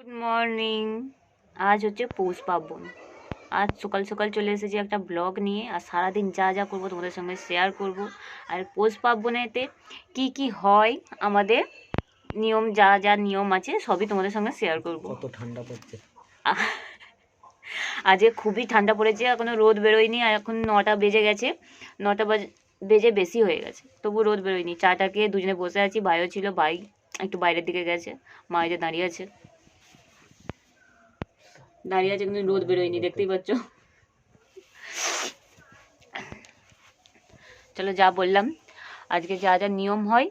Good morning. আজ হচ্ছে পৌষ পার্বণ। আজ সকাল সকাল চলে এসেছি একটা ব্লগ নিয়ে, আর সারাদিন যা যা করবো তোমাদের সঙ্গে শেয়ার করব। আর পৌষ পার্বণেতে কি কি হয়, আমাদের নিয়ম, যা যা নিয়ম আছে সবই তোমাদের সঙ্গে শেয়ার করব। কত ঠান্ডা পড়ছে আজকে খুবই ঠান্ডা পড়েছে, এখনো রোদ বেরোয়নি, আর এখন 9টা বেজে গেছে, 9টা বেজে বেশি হয়ে গেছে, তবু রোদ বেরোয়নি। চাটাকে দুজনে বসে আছি, ভাইও ছিল, ভাই একটু বাইরের দিকে গেছে, মা যে দাঁড়িয়ে আছে কিন্তু রোদ বেরোয়নি, দেখতেই পাচ্ছ। চলো, যা বললাম আজকে যা যা নিয়ম হয়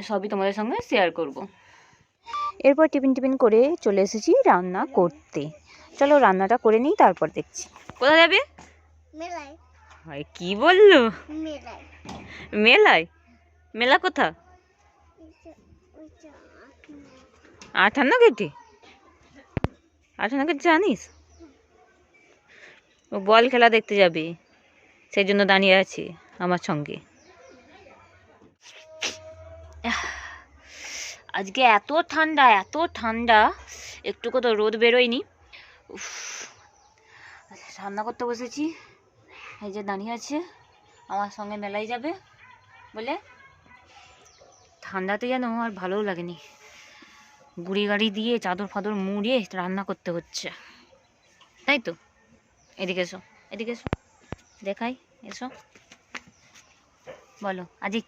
সবই তোমাদের সঙ্গে শেয়ার করব। এরপর টিফিন করে চলে এসেছি রান্না করতে। চলো রান্নাটা করে নিই, তারপর দেখছি। কোথায় যাবে? মেলায়। হয় কি বললো? মেলায়। মেলায়? মেলা কোথা? 58 গেটে? 58 গেট জানিস? ও বল খেলা দেখতে যাবে, সেই জন্য দাঁড়িয়ে আছে আমার সঙ্গে। আজকে এত ঠান্ডা, একটু তো রোদ বেরোয়নি। রান্না করতে বসেছি, এই যে দাঁড়িয়ে আছে আমার সঙ্গে মেলায় যাবে বলে। ঠান্ডাতে যেন আর ভালোও লাগেনি, গুড়ি গাড়ি দিয়ে চাদর ফাদর মুড়িয়ে রান্না করতে হচ্ছে, তাই তো। এদিকে এসো, এদিকে এসো, দেখাই, এসো। বলো আজকে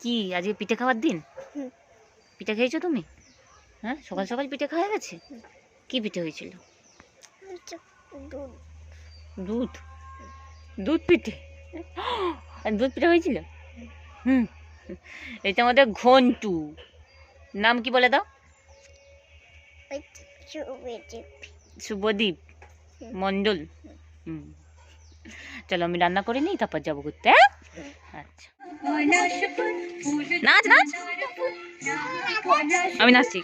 পিঠে খাওয়ার দিন? পিঠে খেয়েছো তুমি? হ্যাঁ, সকাল সকাল পিঠে খাওয়া গেছে। কি পিঠে হয়েছিল? দুধ দুধ পিঠে। আর দুধ পিঠে হয়েছিল। এটা আমাদের ঘন্টু, নাম কি বলে দাও? শুভদীপ মন্ডল। চলো আমি রান্না করে নিই, তারপর যাবো ঘুরতে। আচ্ছা, নাচ নাচ, আমি নাচছি।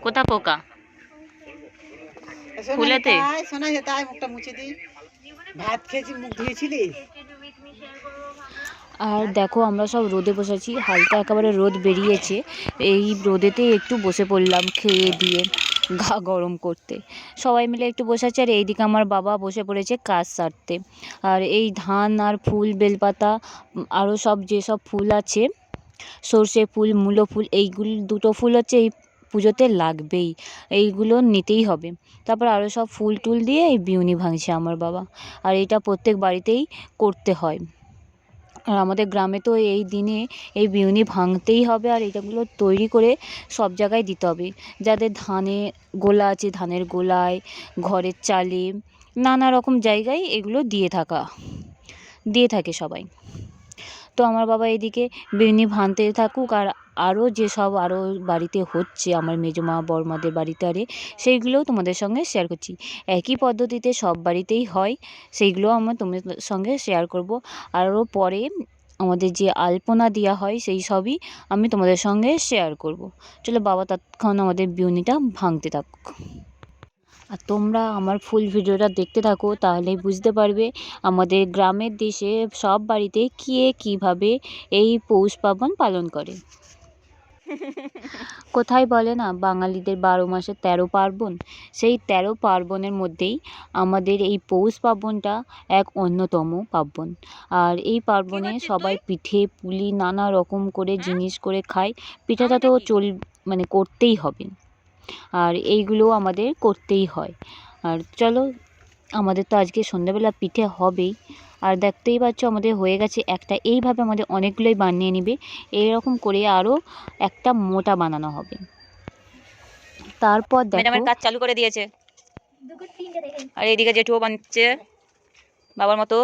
কোথা পোকা? ফুলেতে? শোনা যেতে হয়, মুখটা মুছে দিই। ভাত খেয়েছি, মুখ ধুয়েছিলি? আর দেখো আমরা সব রোদে বসেছি, হালকা একেবারে রোদ বেরিয়েছে, এই রোদেতে একটু বসে পড়লাম খেয়ে দিয়ে গা গরম করতে। সবাই মিলে একটু বসে আছে, আর এইদিকে আমার বাবা বসে পড়েছে কাজ সারতে। আর এই ধান আর ফুল, বেলপাতা, আরও সব যেসব ফুল আছে, সর্ষে ফুল, মূলো ফুল, এইগুলো দুটো ফুল হচ্ছে এই পুজোতে লাগবেই, এইগুলো নিতেই হবে। তারপর আরও সব ফুল টুল দিয়ে এই বিউনি ভাঙছে আমার বাবা, আর এটা প্রত্যেক বাড়িতেই করতে হয়। আর আমাদের গ্রামে তো এই দিনে এই বিউনি ভাঙতেই হবে, আর এটাগুলো তৈরি করে সব জায়গায় দিতে হবে। যাদের ধানের গোলা আছে, ধানের গোলায়, ঘরের চালে, নানা রকম জায়গায় এগুলো দিয়ে থাকে সবাই। তো আমার বাবা এদিকে বিউনি ভাঙতে থাকুক, আর আরও বাড়িতে হচ্ছে, আমার মেজমা বড়মাদের বাড়িতে, সেইগুলোও তোমাদের সঙ্গে শেয়ার করছি। একই পদ্ধতিতে সব বাড়িতেই হয়, সেইগুলোও আমার তোমাদের সঙ্গে শেয়ার করব। আরও পরে আমাদের যে আলপনা দেওয়া হয় সেই সবই আমি তোমাদের সঙ্গে শেয়ার করব। চলো বাবা ততক্ষণ আমাদের বিউনিটা ভাঙতে থাকুক, আর তোমরা আমার ফুল ভিডিওটা দেখতে থাকো, তাহলেই বুঝতে পারবে আমাদের গ্রামের দেশে সব বাড়িতে কীভাবে এই পৌষ পার্বণ পালন করে। কোথায় বলে না, বাঙালিদের 12 মাসে 13 পার্বণ, সেই 13 পার্বণের মধ্যেই আমাদের এই পৌষ পার্বণটা এক অন্যতম পার্বণ। আর এই পার্বণে সবাই পিঠে পুলি নানা রকম করে জিনিস করে খায়। পিঠাটা তো করতেই হবে, আর এইগুলো আমাদের করতেই হয়। আর চলো, আমাদের তো আজকে সন্ধ্যাবেলা পিঠে হবেই, আর দেখতেই পাচ্ছ আমাদের হয়ে গেছে একটা। এইভাবে আমাদের অনেকগুলোই বানিয়ে নিবে, এইরকম করে আরও একটা মোটা বানানো হবে। তারপর দেখো ম্যাডামের কাজ চালু করে দিয়েছে, আর এইদিকে জেঠুও বানাচ্ছে বাবার মতো।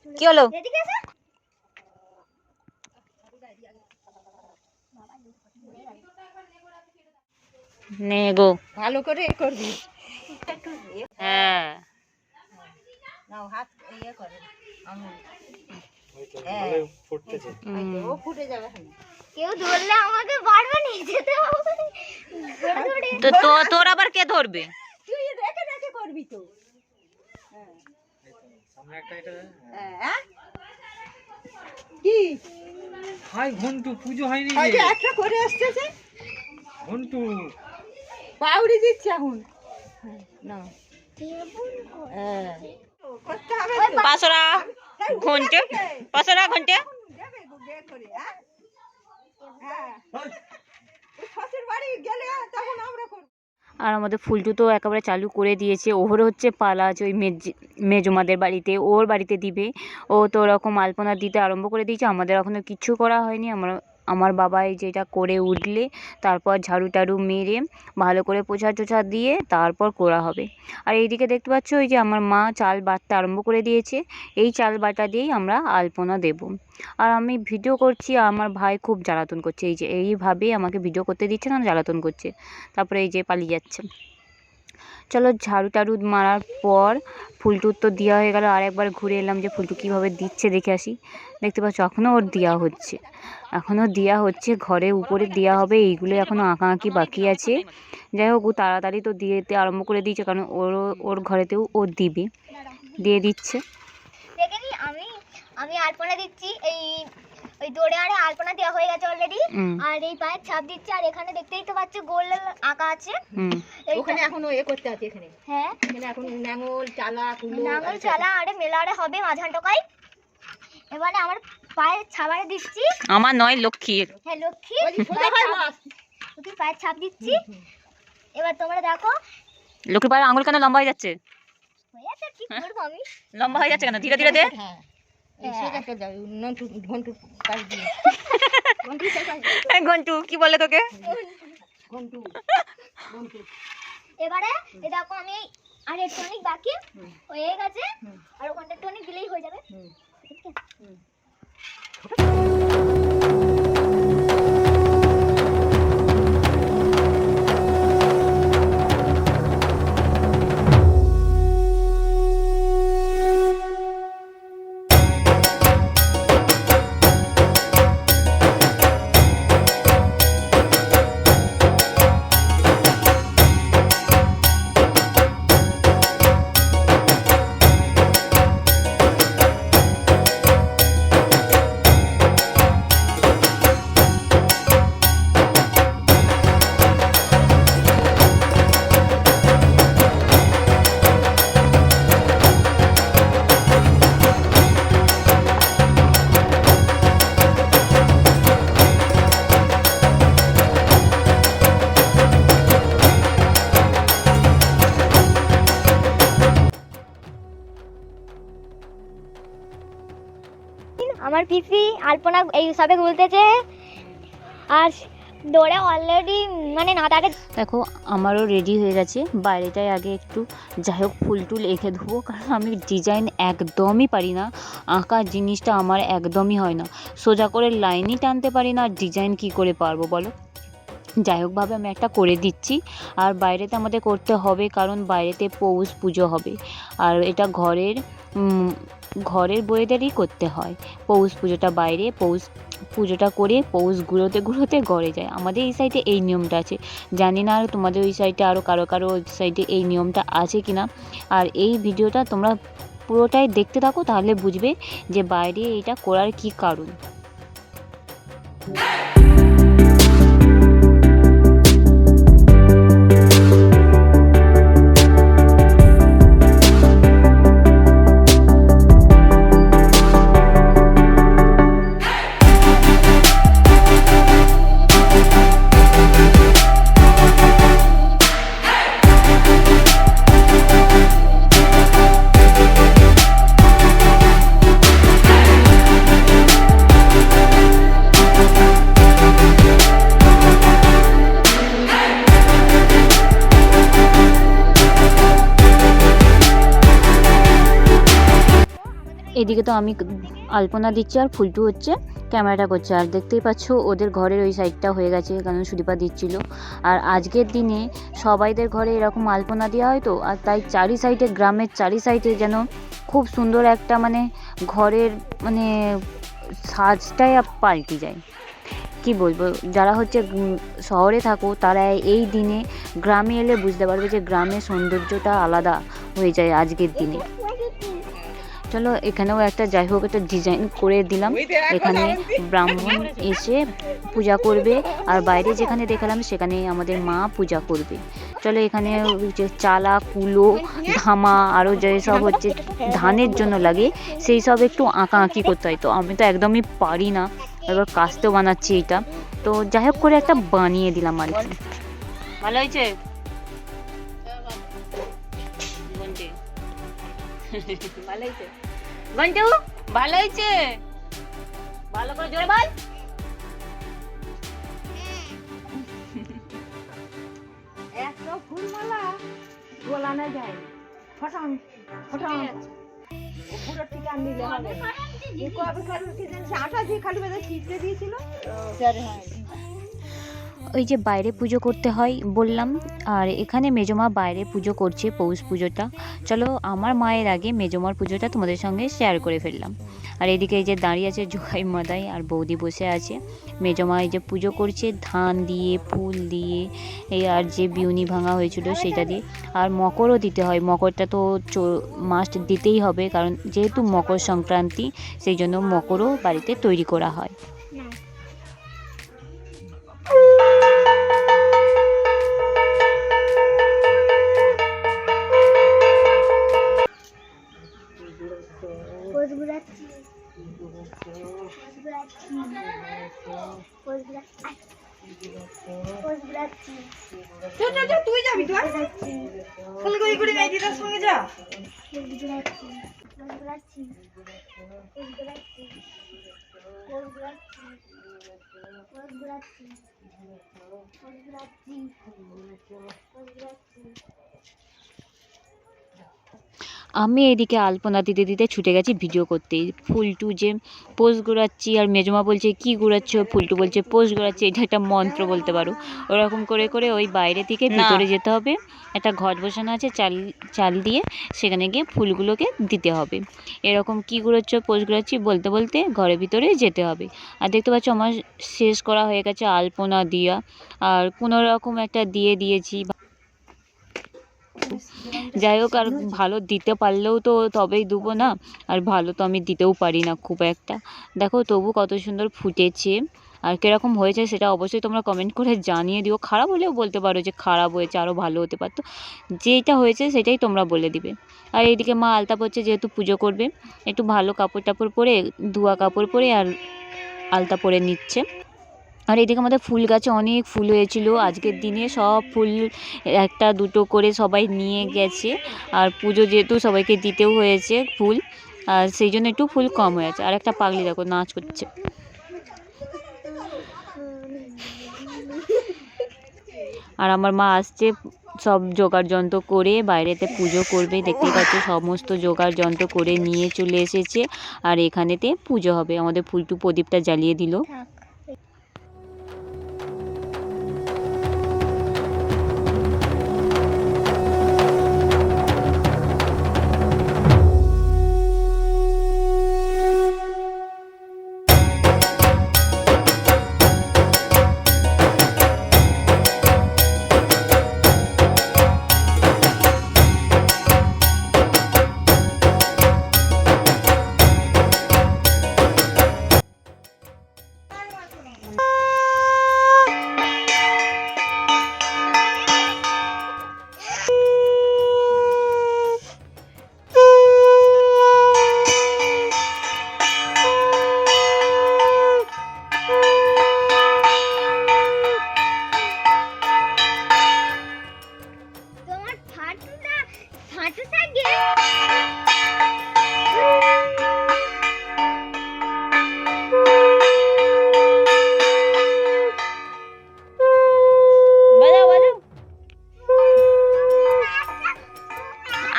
কি হলো? নে গো। ভালো করে করবি। হ্যাঁ নাও হাত ইয়ে করে আঙুল ও ফুটে যাবে এখন। কেউ ধরলে আমাকে পারবে নিয়ে যেতে হবে। তো তোর আবার কে ধরবে? তুই রেখে রেখে করবি তো। হ্যাঁ কি হাই ঘন্টু পুজো হয়নি আগে একটা করে আসতেছে ঘন্টু পাউরি দিচ্ছে এখন। না করতে হবে তো। পাঁচরা ঘন্টে, পাঁচরা ঘন্টে। যাবে গো বে করে। হ্যাঁ ওই শ্বশুর বাড়ি গেলে তখন আমরা করব। আর আমাদের ফুলটু তো একেবারে চালু করে দিয়েছে। ওর হচ্ছে পালা আছে ওই মেজমাদের বাড়িতে, ওর বাড়িতে দিবে। ও তো ওরকম আলপনা দিতে আরম্ভ করে দিয়েছে। আমাদের এখনও কিচ্ছু করা হয়নি। আমার বাবাই যেটা করে উঠলে তারপর ঝাড়ু টাড়ু মেরে ভালো করে পোছা টোছা দিয়ে তারপর করা হবে। আর এইদিকে দেখতে পাচ্ছ ওই যে আমার মা চাল বাটতে আরম্ভ করে দিয়েছে। এই চাল বাটা দিয়েই আমরা আলপনা দেব। আর আমি ভিডিও করছি, আমার ভাই খুব জ্বালাতন করছে। এই যে এইভাবেই আমাকে ভিডিও করতে দিচ্ছে না, জ্বালাতন করছে। তারপরে এই যে পালিয়ে যাচ্ছে। চলো ঝাড়ু টাড়ু মারার পর ফুলটুর তো দেওয়া হয়ে গেল। আর একবার ঘুরে এলাম যে ফুলটু কীভাবে দিচ্ছে দেখে আসি। দেখতে পাচ্ছ এখনও ওর দেওয়া হচ্ছে, এখনও দেওয়া হচ্ছে। ঘরে উপরে দেওয়া হবে, এইগুলো এখনও আঁকাআঁকি বাকি আছে। যাই হোক ও তাড়াতাড়ি তো দিতে আরম্ভ করে দিয়েছে, কারণ ওর ঘরেতেও ও দিবে, দিয়ে দিচ্ছে। দেখে নি আমি আলপনা দিচ্ছি। ওই দৌড়ে আরে আলপনা দেওয়া হয়ে গেছে অলরেডি। আর এই পায়ের ছাপ দিচ্ছে। আর এখানে দেখতেই তো পাচ্ছ গোল আঁকা আছে। ওখানে এখনো এ করতে আছে এখানে। হ্যাঁ এখানে এখন নাঙল চালা কুলো নাঙল চালা আরে মেলারে হবে মাঝান টোকাই। এবারে আমার পায়ের ছাবারে দিচ্ছি। আমার নয় লক্ষ্মীর। হ্যাঁ লক্ষ্মী ওই সোজা হয় মাছ। তুই পায়ের ছাপ দিচ্ছি। এবার তোমরা দেখো লক্ষ্মীর পায়ের আঙুল কেন লম্বা হয়ে যাচ্ছে? হয়ে যাচ্ছে, কি করবো আমি। লম্বা হয়ে যাচ্ছে কেন? ধীরে ধীরে দে। হ্যাঁ এই সোজা সোজা নন্টু ঘন্টু কাজ দিয়ে ঘন্টু শেখাই ঘন্টু কি বলে তোকে? ঘন্টু ঘন্টু এবারে এই দেখো আমি আর এর টনিক বাকি হয়ে গেছে। আর ওখানটা টনিক দিলেই হয়ে যাবে। আমার পিসি আলপনা এই সবে গুলতেছে। আর দৌড়ে অলরেডি মানে নাটাকে দেখো আমারও রেডি হয়ে গেছে। বাইরেটায় আগে একটু যাই হোক ফুল টুল এঁকে দেবো, কারণ আমি ডিজাইন একদমই পারি না। আঁকা জিনিসটা আমার একদমই হয় না, সোজা করে লাইনই টানতে পারি না। ডিজাইন কি করে পারবো বলো? যাই হোকভাবে আমি একটা করে দিচ্ছি। আর বাইরেতে আমাদের করতে হবে, কারণ বাইরেতে পৌষ পুজো হবে। আর এটা ঘরের বইয়েদেরই করতে হয়। পৌষ পুজোটা বাইরে, পৌষ পুজোটা করে পৌষ ঘুরোতে ঘরে যায়। আমাদের এই সাইডে এই নিয়মটা আছে, জানি না আর তোমাদের ওই সাইডে আরও কারো ওই সাইডে এই নিয়মটা আছে কি না। আর এই ভিডিওটা তোমরা পুরোটাই দেখতে থাকো, তাহলে বুঝবে যে বাইরে এটা করার কি কারণ। এদিকে তো আমি আলপনা দিচ্ছি আর ফুলটু হচ্ছে ক্যামেরাটা করছে। আর দেখতেই পাচ্ছ ওদের ঘরের ওই সাইডটা হয়ে গেছে, কারণ সুদীপা দিচ্ছিল। আর আজকের দিনে সবাইদের ঘরে এরকম আলপনা দেওয়া হয় তো, আর তাই চারি সাইডে, গ্রামের চারি সাইডে যেন খুব সুন্দর একটা মানে ঘরের মানে সাজটাই পাল্টে যায়। কি বলবো, যারা হচ্ছে শহরে থাকো তারা এই দিনে গ্রামে এলে বুঝতে পারবে যে গ্রামের সৌন্দর্যটা আলাদা হয়ে যায় আজকের দিনে। চলো এখানেও একটা যাই হোক একটা ডিজাইন করে দিলাম। এখানে ব্রাহ্মণ এসে পূজা করবে, আর বাইরে যেখানে দেখালাম সেখানে আমাদের মা পূজা করবে। চলো এখানে যে চালা, কুলো, ধামা, আরও যেসব হচ্ছে ধানের জন্য লাগে সেই সব একটু আঁকাআঁকি করতে হয়। তো আমি তো একদমই পারি না, এবার কাস্তেও বানাচ্ছি এটা। তো যাই হোক করে একটা বানিয়ে দিলাম আর কি। ভালো হয়েছে? ভালো হয়েছে গন্টু, ভালো হয়েছে? ভালো করে জোরে বল। এত ফুলমালা গোলানো যায়, ফটাং ফটাং পুরো ঠিক আর নিলে হবে। কবে কারোর কি জানিস আটা দিয়ে খালি বেঁধে ছিটতে দিয়েছিল। ওই যে বাইরে পুজো করতে হয় বললাম, আর এখানে মেজমা বাইরে পুজো করছে পৌষ পুজোটা। চলো আমার মায়ের আগে মেজমার পুজোটা তোমাদের সঙ্গে শেয়ার করে ফেললাম। আর এদিকে এই যে দাঁড়িয়ে আছে জোগাই মাদাই, আর বৌদি বসে আছে। মেজমা এই যে পুজো করছে ধান দিয়ে, ফুল দিয়ে, এই আর যে বিউনি ভাঙা হয়েছিল সেটা দিয়ে। আর মকরও দিতে হয়, মকরটা তো মাস্ট দিতেই হবে, কারণ যেহেতু মকর সংক্রান্তি সেই জন্য মকরও বাড়িতে তৈরি করা হয়। তুই যাবি তো ফুলগুড়ি গুড়ি মেয়ে দিদার সঙ্গে যা। আমি এদিকে আলপনা দিতে দিতে ছুটে গেছি ভিডিও করতে। ফুলটু যে পোজ ঘোরাচ্ছি, আর মেজমা বলছে কি ঘোরাচ্ছ, ফুলটু বলছে পোজ ঘোরাচ্ছি, এটা একটা মন্ত্র বলতে পারো। ওরকম করে করে ওই বাইরে থেকে ভিতরে যেতে হবে, একটা ঘট বসানো আছে চাল দিয়ে, সেখানে গিয়ে ফুলগুলোকে দিতে হবে। এরকম কি ঘোরাচ্ছ, পোজ ঘোরাচ্ছি বলতে বলতে ঘরের ভিতরে যেতে হবে। আর দেখতে পাচ্ছ আমার শেষ করা হয়ে গেছে আলপনা দিয়া, আর কোনো রকম একটা দিয়ে দিয়েছি। যাই হোক, আর ভালো দিতে পারলেও তো তবেই দেবো না, আর ভালো তো আমি দিতেও পারি না খুব একটা। দেখো তবু কত সুন্দর ফুটেছে, আর কীরকম হয়েছে সেটা অবশ্যই তোমরা কমেন্ট করে জানিয়ে দিও। খারাপ হলেও বলতে পারো যে খারাপ হয়েছে, আরও ভালো হতে পারতো, যেটা হয়েছে সেটাই তোমরা বলে দিবে। আর এইদিকে মা আলতা পরছে, যেহেতু পুজো করবে একটু ভালো কাপড় টাপড় পরে, ধোয়া কাপড় পরে আর আলতা পরে নিচ্ছে। আর এদিকে আমাদের ফুল গাছে অনেক ফুল হয়েছিল আজকের দিনে, সব ফুল একটা দুটো করে সবাই নিয়ে গেছে। আর পুজো যেহেতু সবাইকে দিতেও হয়েছে ফুল, আর সেই জন্য একটু ফুল কম হয়েছে। আর একটা পাগলি দেখো নাচ করছে। আর আমার মা আসছে সব জোগাড় যন্ত্র করে বাইরেতে পুজো করবে, দেখতেই পাচ্ছ সমস্ত জোগাড় যন্ত্র করে নিয়ে চলে এসেছে। আর এখানেতে পুজো হবে। আমাদের ফুলটু প্রদীপটা জ্বালিয়ে দিল।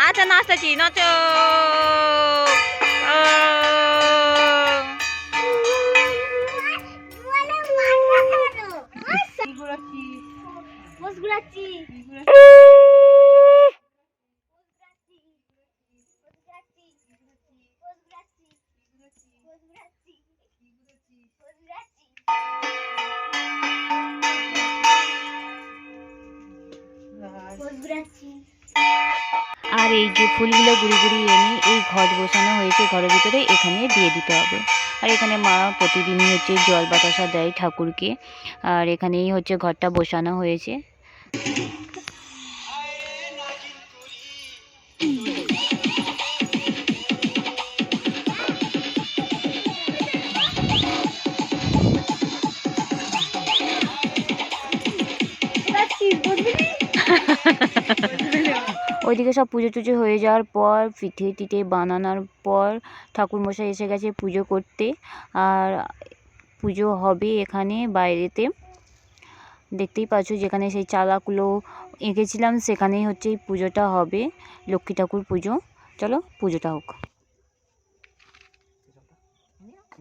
আচ্ছা নাচতেছি, নাচো। ঘোরাচ্ছি মোষ ঘুরাচ্ছি আর এই যে ফুলগুলো গুড়ি গুড়ি এনে এই ঘট বসানো হয়েছে ঘরের ভিতরে, এখানে দিয়ে দিতে হবে। আর এখানে মা প্রতিদিনই হচ্ছে জল বাতাসা দেয় ঠাকুরকে। আর এখানেই হচ্ছে ঘরটা বসানো হয়েছে। ওইদিকে সব পুজো টুজো হয়ে যাওয়ার পর পিঠে টিঠে বানানোর পর ঠাকুরমশাই এসে গেছে পুজো করতে। আর পুজো হবে এখানে বাইরেতে, দেখতেই পাচ্ছ যেখানে সেই চালাগুলো এঁকেছিলাম সেখানেই হচ্ছে এই পুজোটা হবে, লক্ষ্মী ঠাকুর পুজো। চলো পুজোটা হোক।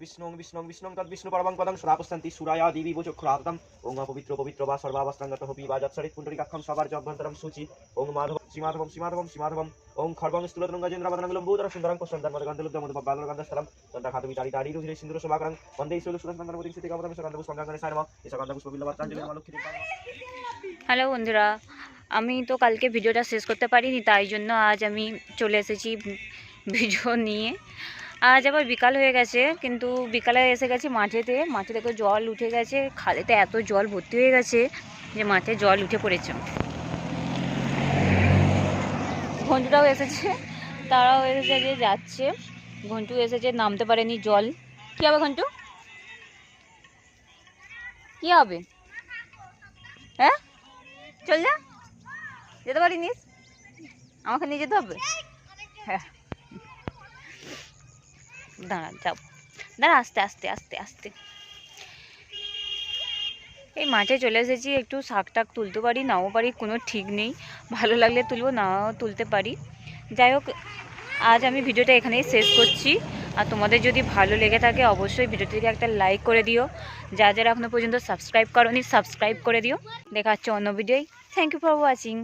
विष्णुं विष्णुं विष्णुं तद्विष्णु परमं पदं श्रापस्यन्ति सुराया देवी वोचोख्रातम् ओं पवित्र पवित्र वा सर्वावस्त्रंगतः पीवाजत्सरित पुण्डरीकाक्षं सवार्जभ्यन्तरं शुचि ओं माधवं श्रीमाधवं श्रीमाधवं श्रीमाधवं ओं खड्गं स्थूलतरं गजेन्द्रवदनं लम्बोदरं सुन्दरं पुष्पन्दर्मदगन्धलुब्धमुद्बालगन्धस्थलं तन्त्रखातुमितारितारि रुधिरे सिन्दूरशोभाकरं वन्दे ईश्वरसुरसुन्दरमतिं सिद्धिकामदं सकन्दपुष्पं सायनमः सकन्दपुष्पबिल्लवत्राञ्जलिं लक्ष्मी হ্যালো বন্ধুরা, আমি তো কালকে ভিডিওটা শেষ করতে পারিনি, তাই জন্য আজ আমি চলে এসেছি ভিডিও নিয়ে। আজ আবার বিকাল হয়ে গেছে, কিন্তু বিকালে এসে গেছি মাঠে দেখো জল উঠে গেছে, খালেতে এত জল ভর্তি হয়ে গেছে যে মাঠে জল উঠে পড়েছে। ঘন্টুটাও এসেছে, তারাও এসেছে যে যাচ্ছে, ঘন্টু এসেছে নামতে পারেনি জল। কী হবে ঘন্টু, কী হবে? হ্যাঁ চল যা, যেতে পারিনিস, আমাকে নিয়ে যেতে হবে। হ্যাঁ দাঁড়া যাব, দাঁড়া আস্তে আস্তে আস্তে আস্তে। এই মাঠে চলে এসেছি, একটু শাক টাক তুলতে পারি নাও পারি, কোনো ঠিক নেই, ভালো লাগলে তুলবো নাও তুলতে পারি। যাই হোক, আজ আমি ভিডিওটা এখানেই শেষ করছি। আর তোমাদের যদি ভালো লেগে থাকে অবশ্যই ভিডিওটিকে একটা লাইক করে দিও, যা যারা এখনো পর্যন্ত সাবস্ক্রাইব করোনি সাবস্ক্রাইব করে দিও। দেখা হচ্ছে অন্য ভিডিওয়। Thank you for watching.